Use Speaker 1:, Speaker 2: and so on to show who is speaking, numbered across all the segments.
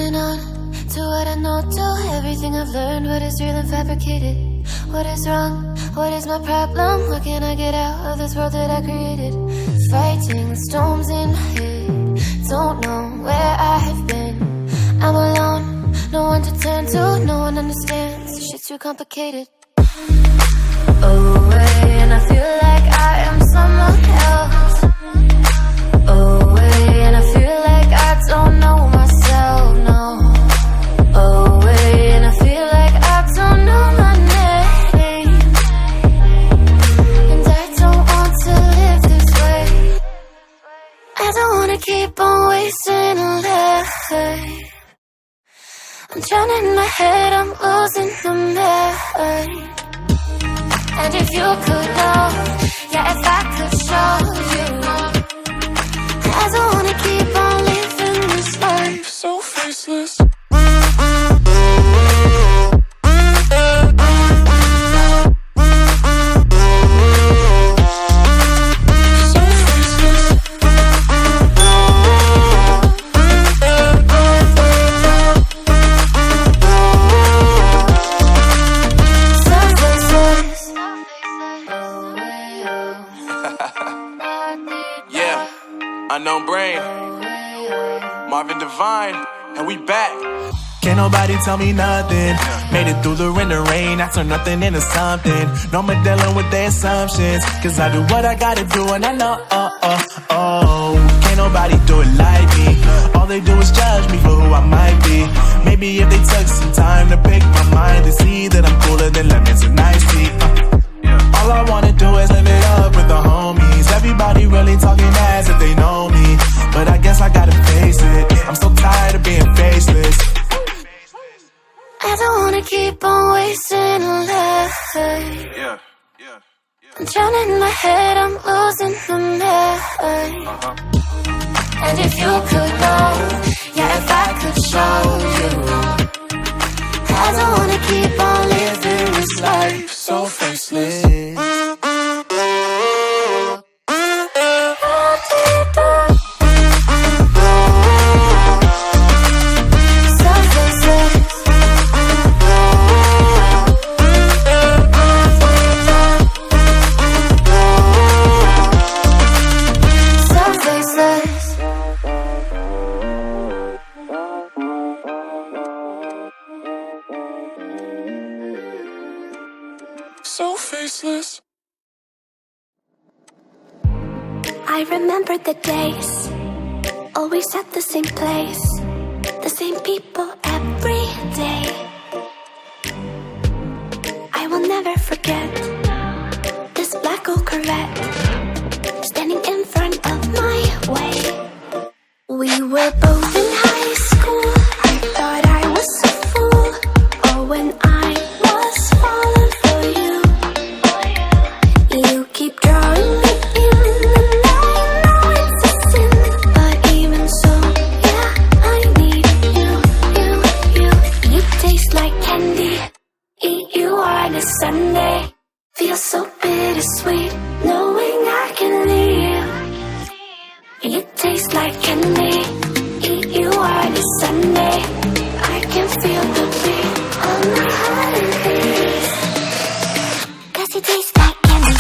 Speaker 1: holding on to what I know, to everything I've learned. What is real and fabricated? What is wrong? What is my problem? How can I get out of this world that I created? Fighting storms in my head, don't know where I have been. I'm alone, no one to turn to, no one understands. This shit's too complicated. Away, and I feel like I am someone else. Away, and I feel like I don't know myself, no. Away, and I feel like I don't know my name. And I don't want to live this way. I don't wanna keep on wasting a life. I'm drowning in my head, I'm losing the mind. And if you could know, yeah, if I could show you, I don't wanna keep on living this life so faceless.
Speaker 2: Unknown brain, Marvin Divine, and we back.
Speaker 3: Can't nobody tell me nothing. Made it through the rain and rain, I turn nothing into something. No more dealing with their assumptions, cause I do what I gotta do and I know, can't nobody do it like me. All they do is judge me for who I might be. Maybe if they took some time to pick my mind and see that I'm cooler than lemons and iced tea. All I wanna do is live it up with the homies. Everybody really talking as if they know me, but I guess I gotta face it. I'm so tired of being faceless.
Speaker 1: I don't wanna keep on wasting a life. I'm drowning in my head, I'm losing the mind. And if you could know, yeah, if I could show you, I don't wanna keep on living this life so faceless.
Speaker 2: So faceless.
Speaker 1: I remember the days, always at the same place, the same people every day. I will never forget this black old Corvette standing in front of my way. We were both in high school, I thought I was a fool. Oh, when I was falling for you, you keep drawing me in, and I know it's a sin, but even so, yeah, I need you. You taste like candy, eat you on a Sunday. Feel so bittersweet, knowing I can leave. You taste like candy, eat you on a Sunday. I can feel the beat on my heart and beat, 'cause you taste like candy.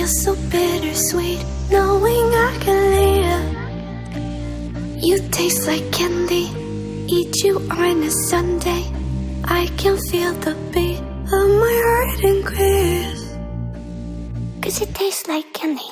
Speaker 1: feels so bittersweet knowing I can leave. You taste like candy, eat you on a Sunday. I can feel the beat of my heart increase, 'cause it tastes like candy.